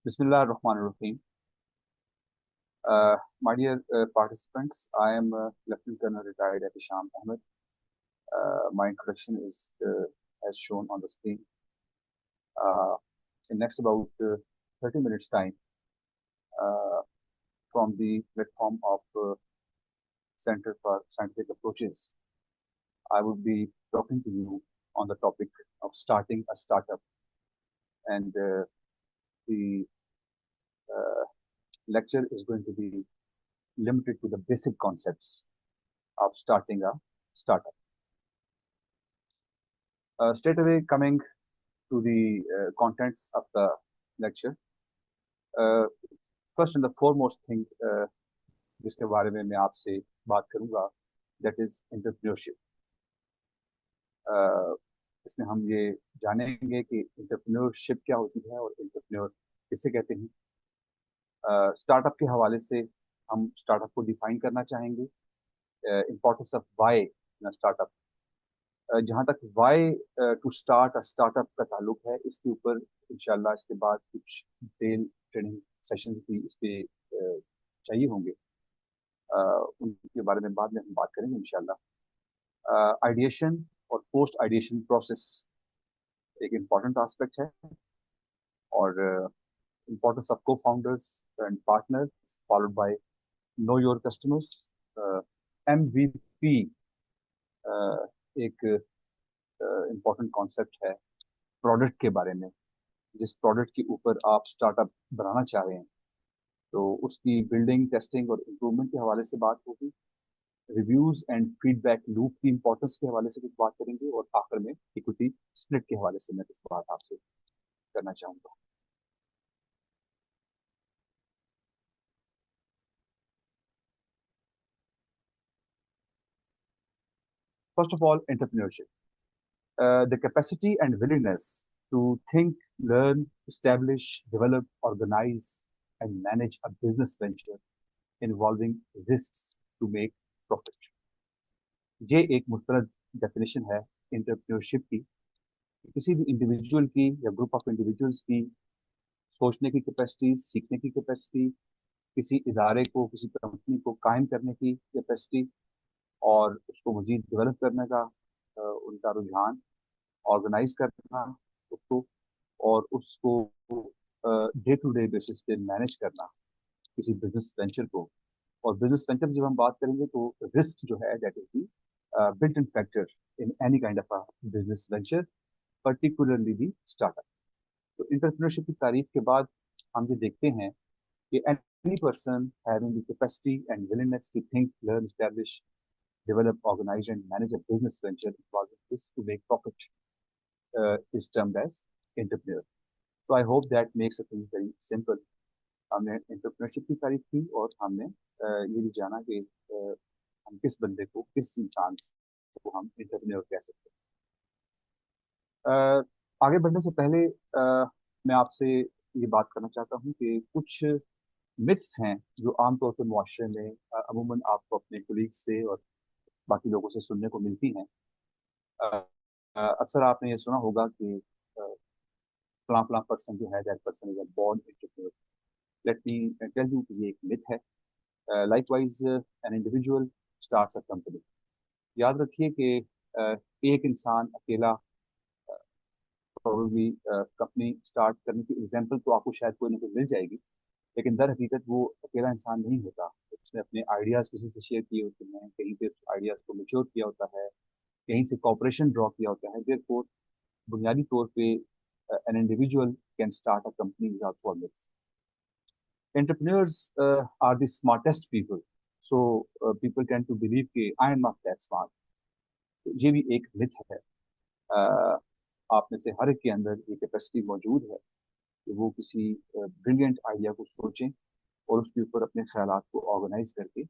Bismillah ar-Rahman ar-Rahim. My dear participants, I am Lieutenant Colonel retired Hisham Ahmed. My introduction is as shown on the screen. Uh, in next about 30 minutes time, uh, from the platform of Center for Scientific Approaches, I would be talking to you on the topic of starting a startup, and the uh, lecture is going to be limited to the basic concepts of starting a startup. Straight away coming to the contents of the lecture. Uh, First and the foremost thing जिसके बारे में मैं आपसे बात करूंगा that is entrepreneurship. इसमें हम ये जानेंगे कि entrepreneurship क्या होती है और entrepreneur किसे कहते हैं. स्टार्टअप के हवाले से हम स्टार्टअप को डिफाइन करना चाहेंगे. Importance of why startup. जहाँ तक why to start a startup का ताल्लुक है, इसके ऊपर इंशाल्लाह इसके बाद कुछ डिटेल ट्रेनिंग सेशंस भी इस पे चाहिए होंगे. उनके बारे में बाद में हम बात करेंगे इंशाल्लाह. आइडिएशन और पोस्ट आइडिएशन प्रोसेस एक इम्पॉर्टेंट एस्पेक्ट है, और इम्पोर्टेंस ऑफ को founders and partners followed by no your customers. MVP एक इम्पोर्टेंट कॉन्सेप्ट है प्रोडक्ट के बारे में. जिस प्रोडक्ट के ऊपर आप स्टार्टअप बनाना चाह रहे हैं, तो उसकी बिल्डिंग, टेस्टिंग और इम्प्रूवमेंट के हवाले से बात होगी. रिव्यूज एंड फीडबैक लूप की इंपॉर्टेंस के हवाले से कुछ बात करेंगे, और आखिर में इक्विटी स्प्लिट के हवाले से मैं कुछ बात आपसे करना चाहूंगा. First of all, entrepreneurship, the capacity and willingness to think, learn, establish, develop, organize, and manage a business venture involving risks to make profit. ये एक मुस्तरद डेफिनेशन है एंटरप्रेन्योरशिप की. किसी भी इंडिविजुअल की या ग्रुप ऑफ इंडिविजुअल्स की सोचने की कैपेसिटी, सीखने की कैपेसिटी, किसी इदारे को, किसी कंपनी को कायम करने की कैपेसिटी, और उसको मजीद डेवलप करने का उनका रुझान, ऑर्गेनाइज करना उसको, और उसको डे टू डे बेसिस पे मैनेज करना किसी बिजनेस वेंचर को. और बिजनेस वेंचर जब हम बात करेंगे तो रिस्क जो है that is the built in factor in any kind of a business venture, particularly the startup. तो इंटरप्रेन्योरशिप की तारीफ के बाद हम ये देखते हैं कि any person having the capacity and willingness to think, learn, establish, develop, organize, and manage a business venture involving this to make profit is termed as entrepreneur. So I hope that makes the thing very simple. हमने entrepreneurship की तारीफ की, और हमने ये भी जाना कि हम किस बंदे को, किस इंसान को हम entrepreneur कह सकते हैं. आगे बढ़ने से पहले मैं आपसे ये बात करना चाहता हूँ कि कुछ मिथ्स हैं जो आमतौर पर मुआशरे में अमूमन आपको अपने कोलीग से और बाकी लोगों से सुनने को मिलती हैं. अक्सर आपने ये सुना होगा कि फलां फलां पर्सन जो है that person is a born entrepreneur. Let me tell you कि ये एक मिथ है. Likewise an individual starts a company. याद रखिए कि एक इंसान अकेला प्रोबेबली कंपनी स्टार्ट करने की एग्जांपल तो आपको शायद कोई ना कोई मिल जाएगी, लेकिन दर हकीकत वो अकेला इंसान नहीं होता. उसने अपने आइडियाज़ किसी से शेयर किए होते हैं, कहीं पे आइडियाज़ को मैच्योर किया होता है, कहीं से कॉपरेशन ड्रॉ किया होता है. देयरफॉर बुनियादी तौर पे an individual can start a company without formats. Entrepreneurs are the smartest people, so people tend to believe कि I am not that smart. तो ये भी एक मिथ है. uh, आप में से हर एक के अंदर ये कैपेसिटी मौजूद है कि वो किसी ब्रिलियंट आइडिया को सोचें और उसके ऊपर अपने ख्यालात को ऑर्गेनाइज करके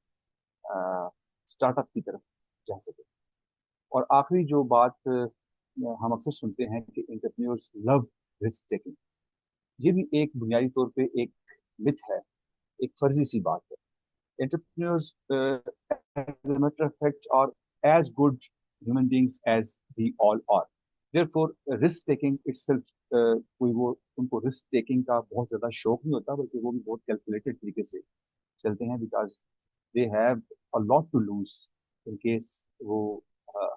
स्टार्टअप की तरफ जा सके. और आखिरी जो बात हम अक्सर सुनते हैं कि एंटरप्रेन्योर्स लव रिस्क टेकिंग. ये भी एक बुनियादी तौर पे एक मिथ है, एक फर्जी सी बात है. Entrepreneurs, as a matter of fact, are as good human beings as we all are. Therefore, risk taking itself कोई वो उनको रिस्क टेकिंग का बहुत ज्यादा शौक नहीं होता, बल्कि वो भी बहुत कैलकुलेटेड तरीके से चलते हैं, because they have a lot to lose in case वो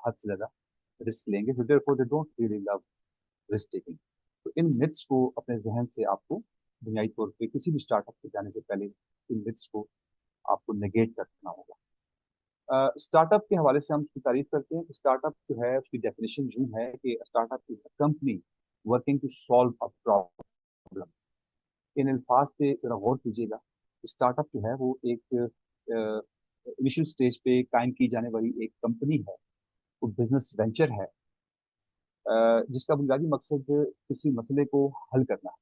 हद से ज्यादा रिस्क लेंगे, so therefore they don't really love risk taking. तो इन मिथ्स को अपने जहन से आपको बुनियादी तौर पे किसी भी स्टार्टअप पे जाने से पहले इन मिथ्स को आपको नेगेट करना होगा। स्टार्टअप के हवाले से हम उसकी तारीफ करते हैं। स्टार्टअप जो है उसकी डेफिनेशन यूं है कि startup is a company working to solve a problem. इन अल्फाज पे जरा गौर कीजिएगा। स्टार्टअप जो है वो एक इनिशियल स्टेज पे कायम की जाने वाली एक कंपनी है, वो बिजनेस वेंचर है, जिसका बुनियादी मकसद किसी मसले को हल करना है।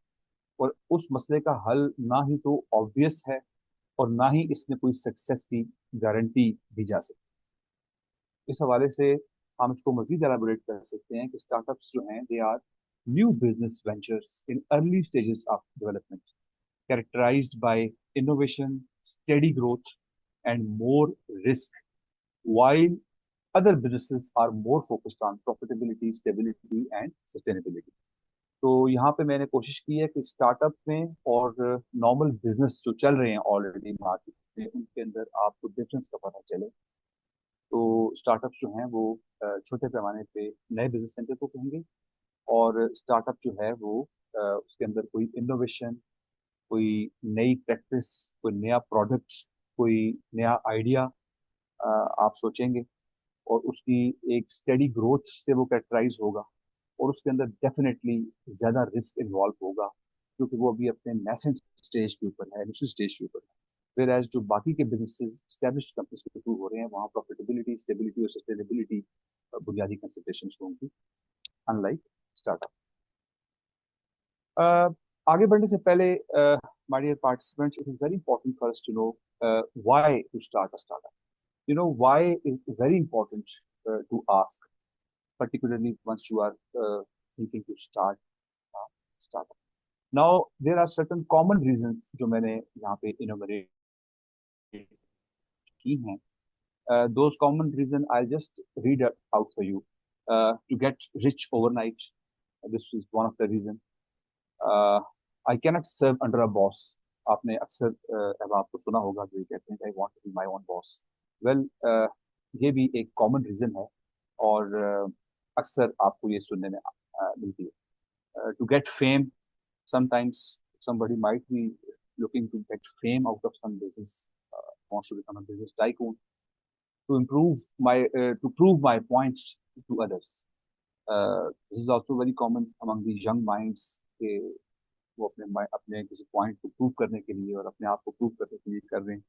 और उस मसले का हल ना ही तो ऑब्वियस है और ना ही इसमें कोई सक्सेस की गारंटी दी जा सकती। इस हवाले से हम इसको मजीद एलाबोरेट कर सकते हैं कि स्टार्टअप्स जो हैं they are new business ventures in early stages of development, characterized by innovation, steady growth, and more risk, while other businesses are more focused on profitability, stability, and sustainability. तो यहाँ पे मैंने कोशिश की है कि स्टार्टअप में और नॉर्मल बिजनेस जो चल रहे हैं ऑलरेडी मार्केट में, उनके अंदर आपको डिफरेंस का पता चले। तो स्टार्टअप्स जो हैं वो छोटे पैमाने पे नए बिजनेस सेंटर को कहेंगे, और स्टार्टअप जो है वो उसके अंदर कोई इनोवेशन, कोई नई प्रैक्टिस, कोई नया प्रोडक्ट, कोई नया आइडिया आप सोचेंगे, और उसकी एक स्टेडी ग्रोथ से वो कैरेक्टराइज होगा, और उसके अंदर डेफिनेटली ज्यादा रिस्क इन्वॉल्व होगा, क्योंकि वो अभी अपने नेसेंट स्टेज के ऊपर है, इनिशियल स्टेज के ऊपर है। वेर एज जो बाकी के बिजनेसेस स्टैब्लिश्ड कंपनीज के थ्रू हो रहे हैं, वहाँ प्रॉफिटेबिलिटी, स्टेबिलिटी और सस्टेनेबिलिटी बुनियादी कंसिडरेशन होंगी, अनलाइक स्टार्टअप। आगे बढ़ने से पहले my dear participants, it is very important for us to know why to start a startup. Why is very important to ask, particularly once you are thinking to start a startup. Now, there are certain common reasons जो मैंने यहाँ पे enumerate की हैं. Those common reasons I'll just read out for you. To get rich overnight, this is one of the reasons. I cannot serve under a boss. आपने अक्सर अब आपको सुना होगा जो ये कहते हैं, I want to be my own boss. Well, ये भी एक कॉमन रीजन है, और अक्सर आपको ये सुनने में मिलती है। To get fame, sometimes somebody might be looking to get fame out of some business, wants to become a business tycoon to improve to prove my points to others. This is also very common among the young minds के वो अपने किसी point को prove करने के लिए और अपने आप को प्रूव करने के लिए कर रहे हैं।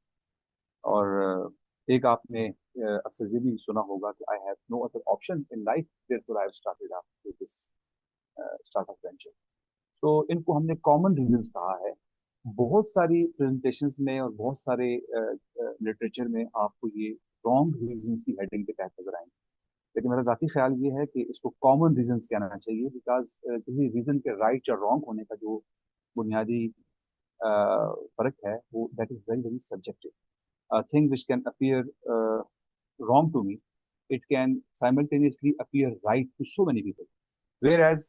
और एक आपने अक्सर ये भी सुना होगा कि I have no other option in life, therefore I have started up this startup venture. So इनको हमने कॉमन रीजंस कहा है। बहुत सारी प्रेजेंटेशंस में और बहुत सारे लिटरेचर में आपको ये रॉन्ग रीजंस की हेडिंग के तहत नजर आएंगे, लेकिन मेरा जाती ख्याल ये है कि इसको कॉमन रीजंस कहना चाहिए, बिकॉज किसी रीजन के राइट या रॉन्ग होने का जो बुनियादी फर्क है, वो that is very very subjective. A thing which can appear wrong to me, it can simultaneously appear right to so many people. Whereas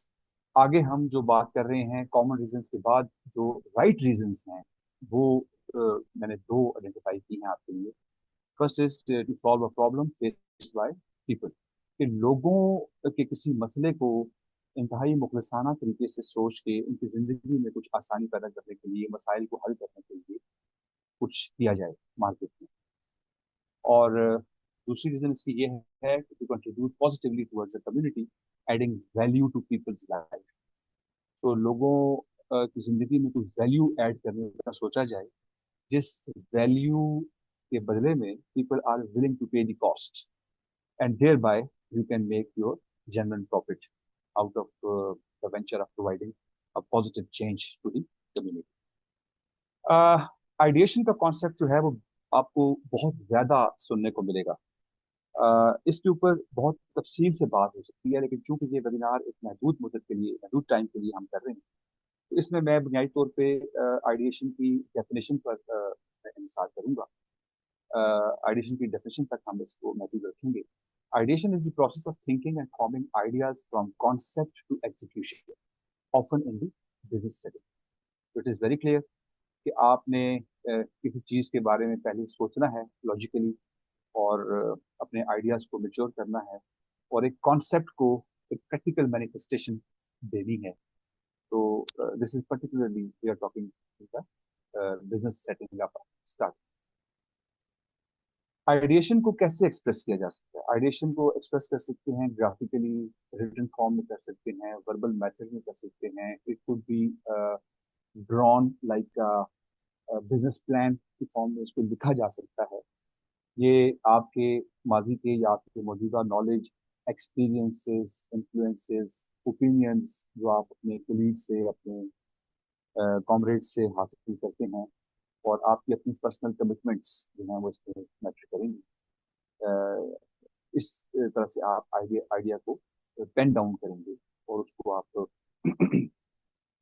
आगे हम जो बात कर रहे हैं कॉमन रीजंस के बाद, जो राइट रीजंस हैं वो मैंने दो आइडेंटिफाई की हैं आपके लिए। First is to solve a problem faced by people, कि लोगों के किसी मसले को इंतहाई मुखलसाना तरीके से सोच के उनकी जिंदगी में कुछ आसानी पैदा करने के लिए, मसाइल को हल करने के लिए कुछ किया जाए मार्केट में। और दूसरी रीजन इसकी ये है कि to contribute positively towards the community, adding value to people's life. तो लोगों की जिंदगी में कुछ वैल्यू ऐड करने का सोचा जाए, जिस वैल्यू के बदले में people are willing to pay the cost, and thereby you can make your genuine profit out of the venture of providing a positive change to the community. Ideation का concept जो है वो आपको बहुत ज्यादा सुनने को मिलेगा। इसके ऊपर बहुत तफसील से बात हो सकती है, लेकिन चूंकि ये वेबिनार एक महदूद मुद्दत के लिए, महदूद टाइम के लिए हम कर रहे हैं, तो इसमें मैं बुनियादी तौर पे आइडिएशन की डेफिनेशन पर इंसार करूंगा। आइडिएशन की डेफिनेशन तक हम इसको महदूद रखेंगे। Ideation is the process of thinking and forming ideas from concept to execution. often in the business setting. So it is very clear कि आपने किसी चीज़ के बारे में पहले सोचना है लॉजिकली, और अपने आइडियाज को मेच्योर करना है, और एक कॉन्सेप्ट को एक प्रैक्टिकल मैनिफेस्टेशन देनी है. तो this is particularly we are talking the business setting up start. Ideation को कैसे एक्सप्रेस किया जा सकता है? आइडिएशन को एक्सप्रेस कर सकते हैं ग्राफिकली, रिटन फॉर्म में कर सकते हैं, वर्बल मेथड में कर सकते हैं. It could be drawn like business plan की फॉर्म में इसको लिखा जा सकता है. ये आपके माजी के या आपके मौजूदा नॉलेज, एक्सपीरियंसेस, इन्फ्लुएंसेस, ओपिनियंस जो आप अपने कोलीग से, अपने कॉमरेड से हासिल करते हैं, और आपकी अपनी पर्सनल कमिटमेंट्स जो हैं वो इसमें मैटर करेंगी. इस तरह से आप आइडिया आइडिया को पेन डाउन करेंगे और उसको आप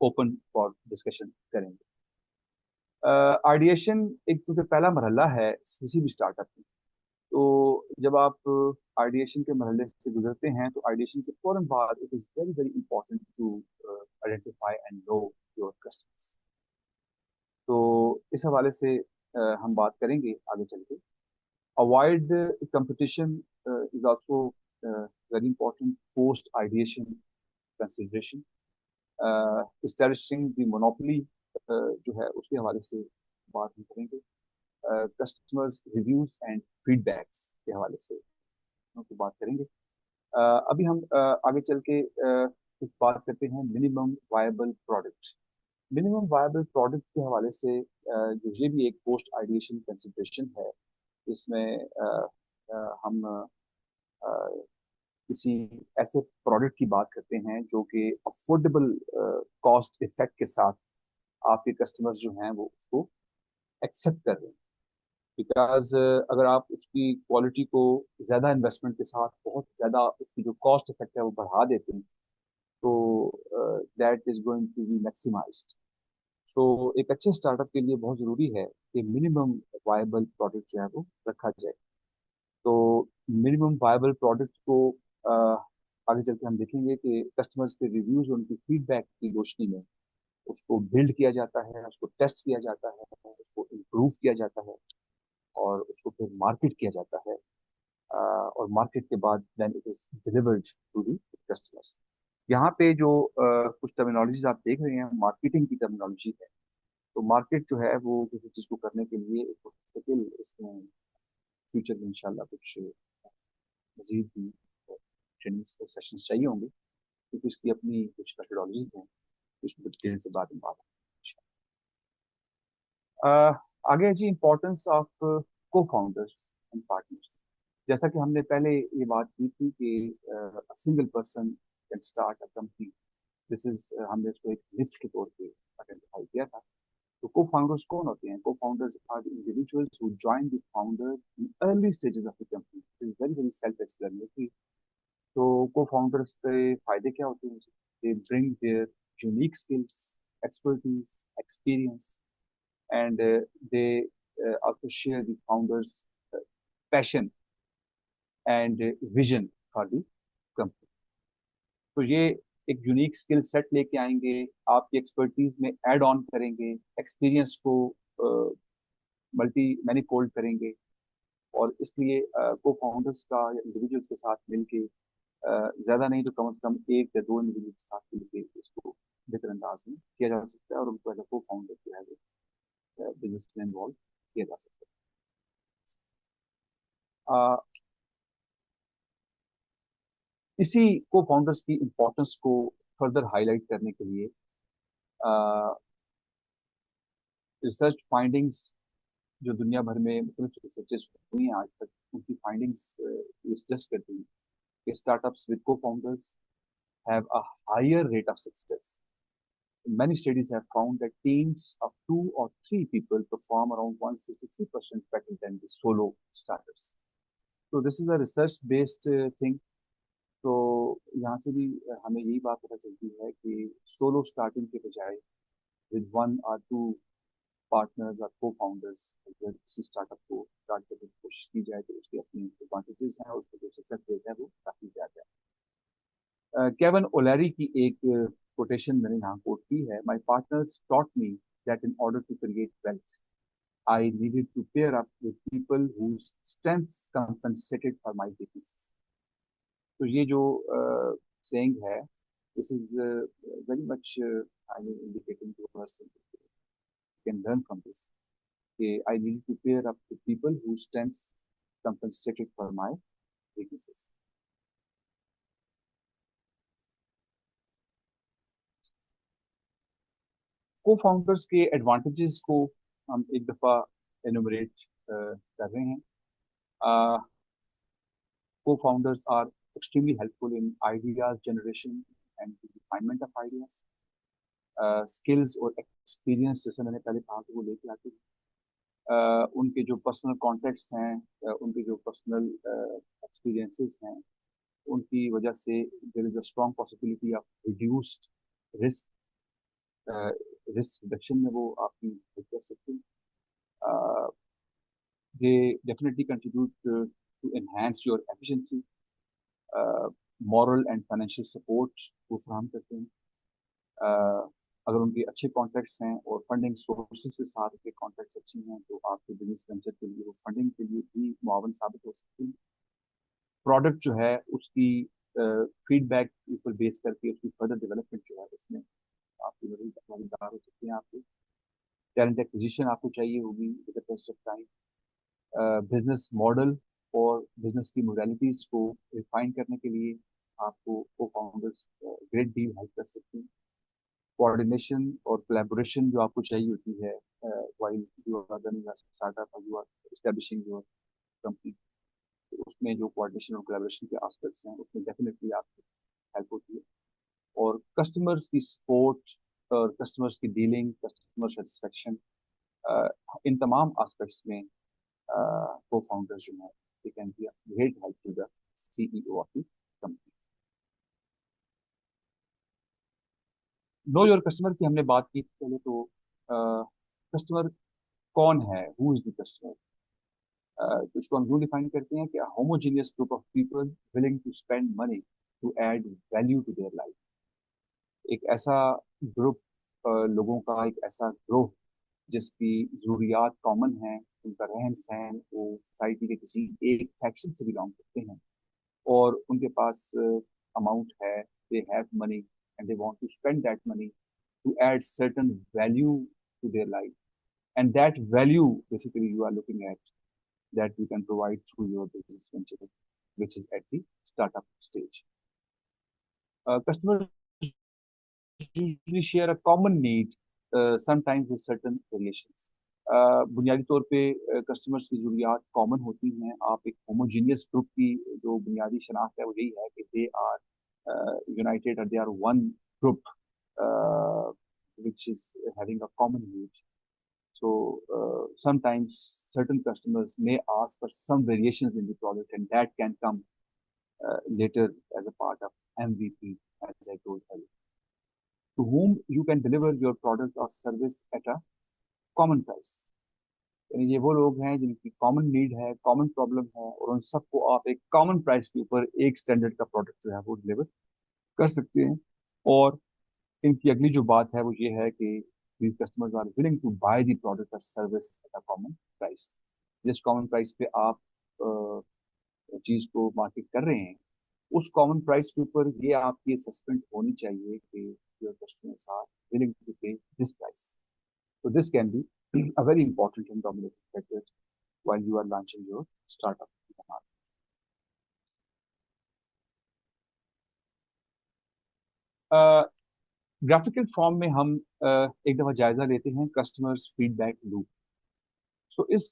ओपन फॉर डिस्कशन करेंगे. आइडिएशन एक जो कि पहला मरहला है किसी भी स्टार्टअप में. तो जब आप आइडिएशन के मरहले से गुजरते हैं तो आइडिएशन के फौरन बाद it is very very important to identify and know your customers. तो इस हवाले से हम बात करेंगे आगे चल के. Avoid competition is also very important post ideation consideration. Establishing the monopoly जो है उसके हवाले से बात हम करेंगे. कस्टमर्स रिव्यूज एंड फीडबैक्स के हवाले से तो बात करेंगे. अभी हम आगे चल के कुछ बात करते हैं minimum viable product. Minimum viable product के हवाले से जो ये भी एक पोस्ट आइडिएशन कंसिडरेशन है. इसमें हम किसी ऐसे प्रोडक्ट की बात करते हैं जो कि अफोर्डेबल कॉस्ट इफेक्ट के साथ आपके कस्टमर्स जो हैं वो उसको एक्सेप्ट कर रहे हैं. बिकॉज अगर आप उसकी क्वालिटी को ज़्यादा इन्वेस्टमेंट के साथ बहुत ज़्यादा उसकी जो कॉस्ट इफेक्ट है वो बढ़ा देते हैं, तो that is going to be maximised. So एक अच्छे स्टार्टअप के लिए बहुत ज़रूरी है कि मिनिमम वायबल प्रोडक्ट जो है वो रखा जाए. तो मिनिमम वायबल प्रोडक्ट को आगे चल के हम देखेंगे कि कस्टमर्स के रिव्यूज, उनकी फीडबैक की रोशनी में उसको बिल्ड किया जाता है, उसको टेस्ट किया जाता है, उसको इम्प्रूव किया जाता है, और उसको फिर मार्केट किया जाता है. और मार्केट के बाद then it is delivered to the customers. यहाँ पे जो कुछ टर्मिनोलॉजीज आप देख रहे हैं मार्केटिंग की टर्मिनोलॉजी है. तो मार्केट जो है वो किसी चीज़ को करने के लिए एक मुस्तकिल इसमें फ्यूचर में इंशाल्लाह कुछ मजीद भी ट्रेनिंग और सेशंस चाहिए होंगे, क्योंकि इसकी अपनी कुछ मेथडोलॉजीज हैं, कुछ डिटेल से बाद में बात है. आगे जी इंपॉर्टेंस ऑफ को फाउंडर्स एंड पार्टनर्स. जैसा कि हमने पहले ये बात की थी कि single person can start a company. This is हमने इसको एक लिस्ट के तौर पे आइडेंटिफाई किया था. तो को फाउंडर्स कौन होते हैं? Co founders are the individuals who join the founder in early stages of the company. It is very very self explanatory. तो को फाउंडर्स के फायदे क्या होते हैं? They bring their unique skills, expertise, experience, and they also share the founder's passion and vision for the company. तो ये एक unique skill set लेके आएंगे, आपकी एक्सपर्टीज में ऐड ऑन करेंगे, एक्सपीरियंस को मल्टी मैनीफोल्ड करेंगे. और इसलिए को फाउंडर्स का या इंडिविजुअल्स के साथ मिलके ज्यादा नहीं तो कम से कम एक या दो इंडिविजुअल के साथ मिलके इसको बेहतर अंदाज में किया जा सकता है, और उनको एज को फाउंडर जो है बिजनेस में इन्वॉल्व किया जा सकता है. इसी को फाउंडर्स की इम्पोर्टेंस को फर्दर हाईलाइट करने के लिए रिसर्च फाइंडिंग्स जो दुनिया भर में मुख्तलिफ रिसर्चेस हुई हैं आज तक, उनकी फाइंडिंग्स सजेस्ट करती हैं कि startups with co founders have a higher rate of success. Many studies have found that teams of 2 or 3 people perform around 163% better than the solo startups. So this is a research based thing. तो यहाँ से भी हमें यही बात पता चलती है कि सोलो स्टार्टिंग के बजाय विद 1 or 2 पार्टनर्स और को फाउंडर्स अगर किसी स्टार्टअप को स्टार्ट करने की कोशिश की जाए तो उसके अपने एडवांटेजेस हैं, और उसका जो सक्सेस रेट है वो काफी ज्यादा है. केविन ओलेरी की एक कोटेशन मैंने यहाँ कोट की है, my partners taught me that in order to create wealth I needed to pair up with people whose strengths compensated for my weaknesses. तो ये जो saying है, this is very much I mean indicating to us we can learn from this. कि I needed to pair up with people whose strengths compensated for my weaknesses. Co-founders के advantages को हम एक दफा enumerate कर रहे हैं. Co-founders are extremely helpful in ideas generation and refinement of ideas. Skills और एक्सपीरियंस जैसे मैंने पहले कहा कि वो लेके आते हैं. उनके जो पर्सनल कॉन्टेक्ट्स हैं, उनके जो पर्सनल एक्सपीरियंसेस हैं, उनकी वजह से there is a strong possibility of reduced risk. Risk reduction में वो आपकी हेल्प कर सकते हैं. They definitely contribute to enhance your efficiency. Moral and financial support वो फराहम करते हैं. अगर उनके अच्छे कॉन्टैक्ट्स हैं और फंडिंग सोर्सेज के साथ उनके कॉन्टैक्ट्स अच्छे हैं तो आपके बिजनेस वेंचर के लिए वो फंडिंग के लिए भी मुआवन साबित हो सकते हैं. प्रोडक्ट जो है उसकी फीडबैक के ऊपर बेस करके उसकी फर्दर डेवलपमेंट जो है उसमें आपकी मददगार हो सकते हैं. आपके टैलेंट एक्विजिशन आपको चाहिए होगी with the pass of time. Business model और बिजनेस की मोडालिटीज को रिफाइन करने के लिए आपको को फाउंडर्स ग्रेट डील हेल्प कर सकते हैं. कोऑर्डिनेशन और कोलैबोरेशन जो आपको चाहिए होती है while you are running a startup और you are establishing your company, तो उसमें जो कोऑर्डिनेशन और कोलैबोरेशन के एस्पेक्ट्स हैं उसमें डेफिनेटली आपकी हेल्प होती है. और कस्टमर्स की सपोर्ट और कस्टमर्स की डीलिंग, कस्टमर सेटिस्फेक्शन, इन तमाम एस्पेक्ट्स में को फाउंडर्स जो है they can be a great help to the CEO of the company. Know your customer की हमने बात की पहले. तो कस्टमर कौन है, हु इज द कस्टमर. तो इसको हम यूं डिफाइन करते हैं कि homogeneous group of people willing to spend money to add value to their life. एक ऐसा ग्रुप लोगों का, एक ऐसा ग्रुप जिसकी जरूरियात कॉमन हैं, उनका रहन सहन वो सोसाइटी के किसी एक सेक्शन से बिलोंग करते हैं और उनके पास अमाउंट है, they have money and they want to spend that money to add certain value to their life. And that value, basically, you are looking at that you can provide through your business venture, which is at the startup stage. Customers usually share a common need, sometimes with certain variations. बुनियादी तौर पे customers की ज़रूरियात common होती हैं. आप एक homogeneous group की जो बुनियादी शनाख्त है वो यही है कि दे आर यूनाइटेड और they are one group which is having a common need. So sometimes certain customers may ask for some variations in the product, and that can come later as a part of MVP, as I told earlier. To whom you can deliver your product or service at a common price. यानी ये वो लोग हैं जिनकी common need है, common problem है और उन सबको आप एक कॉमन प्राइस के ऊपर एक स्टैंडर्ड का प्रोडक्ट जो है वो डिलीवर कर सकते हैं. और इनकी अगली जो बात है वो ये है कि these customers are willing to buy the product or service at a common price. जिस कॉमन प्राइस पे आप चीज को मार्केट कर रहे हैं उस कॉमन प्राइस के ऊपर ये आपकी असेसमेंट होनी चाहिए कि your customers are willing to pay this price. So this can be a very important and dominating factor while you are launching your startup in the market. Graphical form में हम एक दफा जायजा लेते हैं कस्टमर्स फीडबैक लूप. सो इस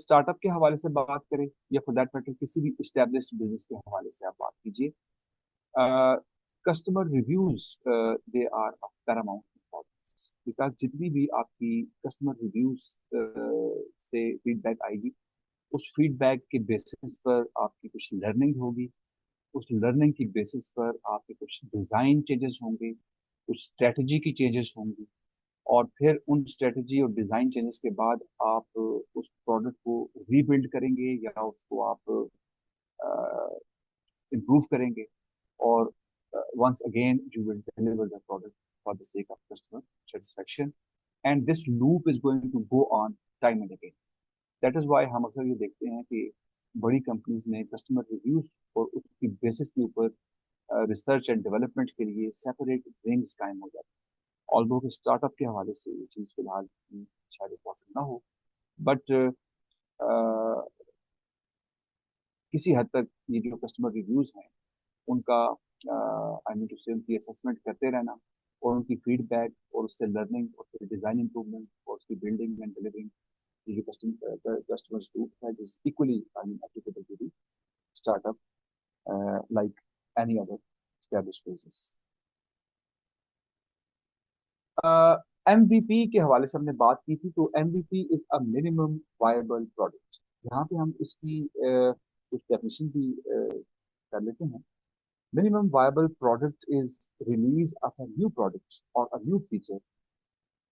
startup के हवाले से बात करें या फॉर दैट मैटर किसी भी इस्टेब्लिश्ड बिजनेस के हवाले से आप बात कीजिए, customer reviews they are of paramount importance. Because जितनी भी आपकी कस्टमर रिव्यूज से फीडबैक आएगी उस फीडबैक के बेसिस पर आपकी कुछ लर्निंग होगी. उस लर्निंग की बेसिस पर आपके कुछ डिजाइन चेंजेस होंगे, कुछ स्ट्रेटजी की चेंजेस होंगी और फिर उन स्ट्रेटजी और डिजाइन चेंजेस के बाद आप उस प्रोडक्ट को रीबिल्ड करेंगे या उसको आप इम्प्रूव करेंगे. और once again you will deliver the product for the sake of customer satisfaction, and this loop is going to go on time and again. That is why हम अक्सर ये देखते हैं कि बड़ी कंपनीज में कस्टमर रिव्यूज और उसकी बेसिस के ऊपर रिसर्च एंड डेवलपमेंट के लिए सेपरेट विंग्स कायम हो जाते हैं। ऑल्दो कि स्टार्टअप के हवाले से ये चीज़ फिलहाल शायद इम्पोर्टेंट ना हो, बट किसी हद तक ये जो कस्टमर रिव्यूज हैं उनका आई मीन टू से उनकी असेसमेंट करते रहना और उनकी फीडबैक और उससे लर्निंग और फिर डिजाइन इंप्रूवमेंट और उसकी बिल्डिंग एंड डिलीवरिंग, ये जो कस्टमर्स ग्रुप है this equally I mean applicable to the startup like any other established business. MVP के हवाले से हमने बात की थी, तो MVP is a minimum viable product. यहाँ पे हम इसकी कुछ डेफिनेशन भी कर लेते हैं। Minimum viable product is release of a new product or a new feature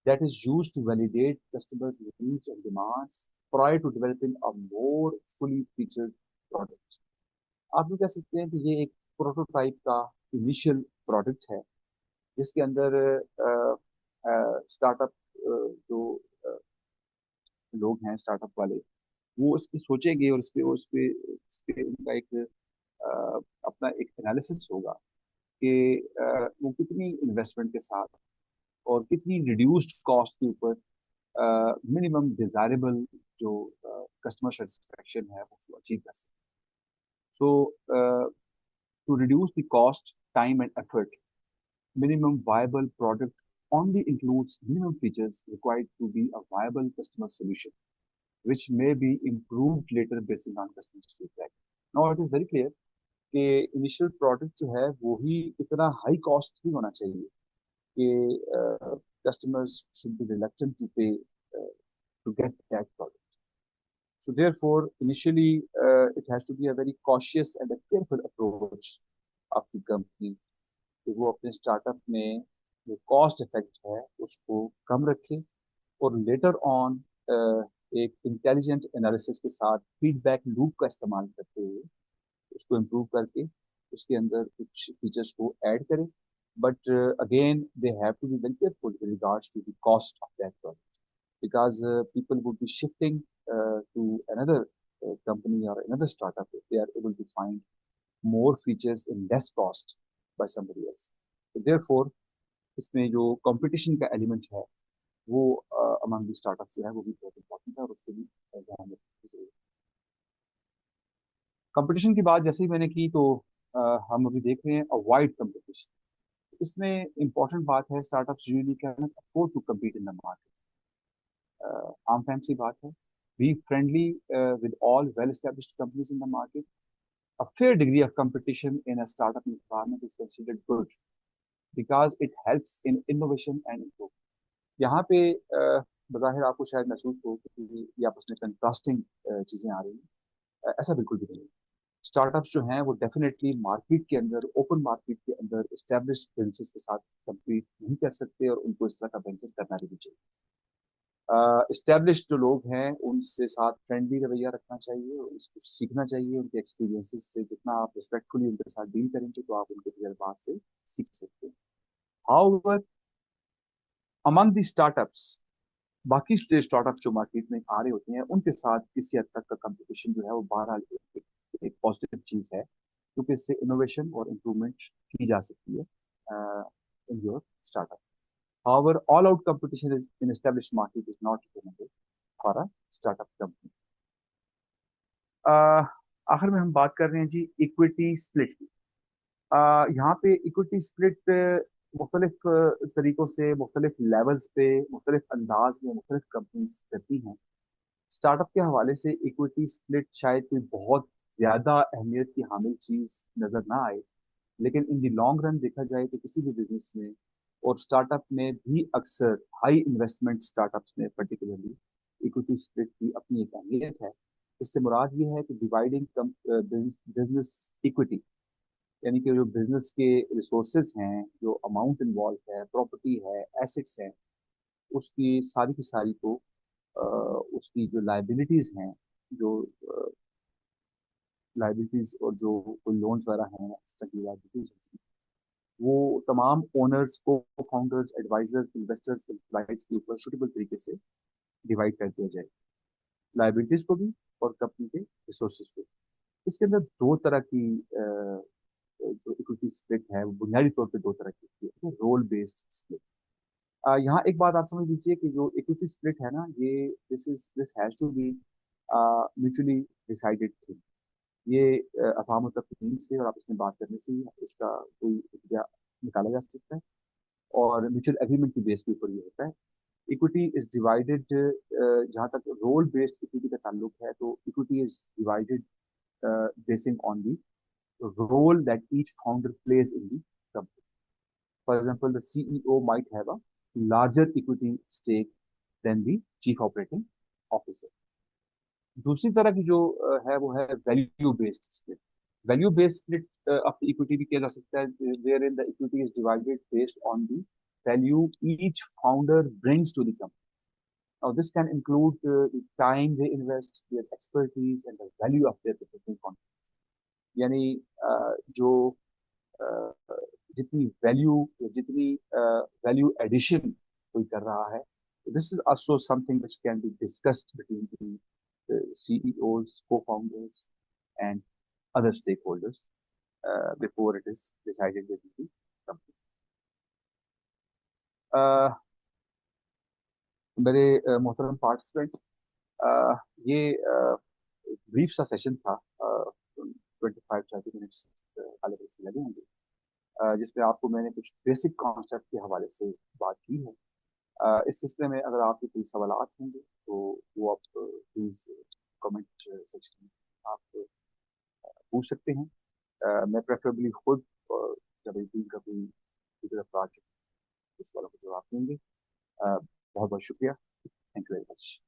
that is used to validate customer needs and demands prior to developing a more fully featured product. आप भी कह सकते हैं कि ये एक प्रोटोटाइप का initial product है जिसके अंदर स्टार्टअप जो लोग हैं स्टार्टअप वाले वो इसकी सोचेंगे और इस पे उनका एक अपना एक एनालिसिस होगा कि वो कितनी इन्वेस्टमेंट के साथ और कितनी रिड्यूस्ड कॉस्ट के ऊपर मिनिमम डिजायरेबल जो कस्टमर सेटिस्फेक्शन है उसको अचीव कर सकते हैं। So to reduce the cost, time and effort, minimum viable product only includes minimum features required to be a viable customer solution, which may be improved later based on customer feedback. Now it is very clear कि initial product जो है वो ही इतना high cost ही होना चाहिए कि customers should be reluctant to pay to get that product. So therefore, initially, it has to be a very cautious and a careful approach of the company कि वो अपने स्टार्टअप में जो कॉस्ट इफेक्ट है उसको कम रखे और लेटर ऑन एक इंटेलिजेंट एनालिसिस के साथ फीडबैक लूप का इस्तेमाल करते हुए उसको इम्प्रूव करके उसके अंदर कुछ फीचर्स को ऐड करें, but again they have to be very careful with regards to the cost of that product because people would be shifting to another company or another startup if they are able to find more features in less cost by somebody else. So therefore, इसमें जो competition का element है वो among the startup जो है वो भी बहुत इंपॉर्टेंट है और उसको भी ध्यान रखने की जरूरत है। कंपटीशन की बात जैसे ही मैंने की तो हम अभी देख रहे हैं अवॉइड कंपटीशन। इसमें इंपॉर्टेंट बात है startups usually can not afford to compete in the market. आम फैम सी बात है, be friendly with all well established companies in the market. A fair degree of competition in a startup environment is considered good because it helps in innovation and improvement. यहाँ पे बज़ाहिर आपको शायद महसूस हो कि ये आपस में कंट्रास्टिंग चीजें आ रही हैं, ऐसा बिल्कुल भी नहीं। स्टार्टअप्स जो हैं वो डेफिनेटली मार्केट के अंदर, ओपन मार्केट के अंदर एस्टेब्लिश्ड बिजनेस के साथ कम्पीट नहीं कर सकते और उनको इस तरह का वेंचर करना भी चाहिए। इस्टेब्लिश्ड जो लोग हैं उनसे साथ फ्रेंडली रवैया रखना चाहिए और इसको सीखना चाहिए उनके एक्सपीरियंसेस से। जितना आप रिस्पेक्टफुली उनके साथ डील करेंगे तो आप उनके तजर्बात से सीख सकते हैं। हाउएवर अमंग द स्टार्टअप्स, बाकी स्टार्टअप्स जो मार्केट में आ रहे होते हैं उनके साथ किसी हद तक का कंपटीशन जो है वो बहरहाल एक पॉजिटिव चीज है क्योंकि इससे इनोवेशन और इम्प्रूवमेंट की जा सकती है in your startup. However, all-out competition is in established market is not recommended for a startup company. आखिर में हम बात कर रहे हैं जी इक्विटी स्प्लिट की। यहाँ पे इक्विटी स्प्लिट मुख्तलिफ तरीकों से, मुख्तलिफ लेवल्स पे, मुख्तलिफ अंदाज में मुख्तलिफ कंपनीज करती हैं। स्टार्टअप के हवाले से इक्विटी स्प्लिट शायद कोई बहुत ज्यादा अहमियत की हामिल चीज नजर ना आए, लेकिन इन द लॉन्ग रन देखा जाए तो किसी भी बिजनेस में और स्टार्टअप में भी अक्सर हाई इन्वेस्टमेंट स्टार्टअप्स में पर्टिकुलरली इक्विटी स्प्लिट की अपनी एक अहमियत है। इससे मुराद ये है कि डिवाइडिंग बिजनेस इक्विटी, यानी कि जो बिजनेस के रिसोर्सेज हैं, जो अमाउंट इन्वॉल्व है, प्रॉपर्टी है, एसेट्स हैं, उसकी सारी की सारी को उसकी जो लाइबिलिटीज हैं, जो लाइबिलिटीज और जो कोई लोन्स वगैरह हैं इस तरह की लाइबिलिटीज वो तमाम ओनर्स को फाउंडर्स एडवाइजर्स इन्वेस्टर्स एम्प्लॉइज के ऊपर सुटेबल तरीके से डिवाइड कर दिया जाए, लाइबिलिटीज को भी और कंपनी के रिसोर्सेज को। इसके अंदर दो तरह की जो इक्विटी स्प्लिट है वो बुनियादी तौर पे दो तरह की होती है, रोल बेस्ड स्प्लिट। यहाँ एक बात आप समझ लीजिए कि जो इक्विटी स्प्लिट है ना, ये this has to be mutually decided thing. ये अवाम तकनीम से और आपस में बात करने से ही इसका कोई नतीजा निकाला जा सकता है, और म्यूचुअल एग्रीमेंट की बेस के ऊपर ये होता है। इक्विटी इज डिवाइडेड, जहाँ तक रोल बेस्ड इक्विटी का ताल्लुक है, तो equity is divided basin on the role that each founder plays in the company. For example, the CEO might have a larger equity stake than the chief operating officer. दूसरी तरह की जो है वो है value based split. Value based split of the equity भी किया जा सकता है, wherein the equity is divided based on the value each founder brings to the company. Now, this can include the time they invest, their expertise, and the value of their professional contribution. यानी जो जितनी value जितनी value addition कोई कर रहा है, this is also something which can be discussed between the CEOs, co-founders, and other stakeholders before it is decided within the company. Uh, मेरे मोहतरम पार्टिसिपेंट्स, ये ब्रीफ सा सेशन था, 25-30 मिनट्स अलग से लगे होंगे, जिसमें आपको मैंने कुछ बेसिक कॉन्सेप्ट के हवाले से बात की है। इस सिलसिले में अगर आपके कोई सवालात होंगे तो वो आप प्लीज़ कमेंट सेक्शन में आप पूछ सकते हैं। मैं प्रेफरेबली खुद जब टीम का कोई की तरफ आ चुका इस वालों को जवाब देंगे। बहुत बहुत शुक्रिया। Thank you very much.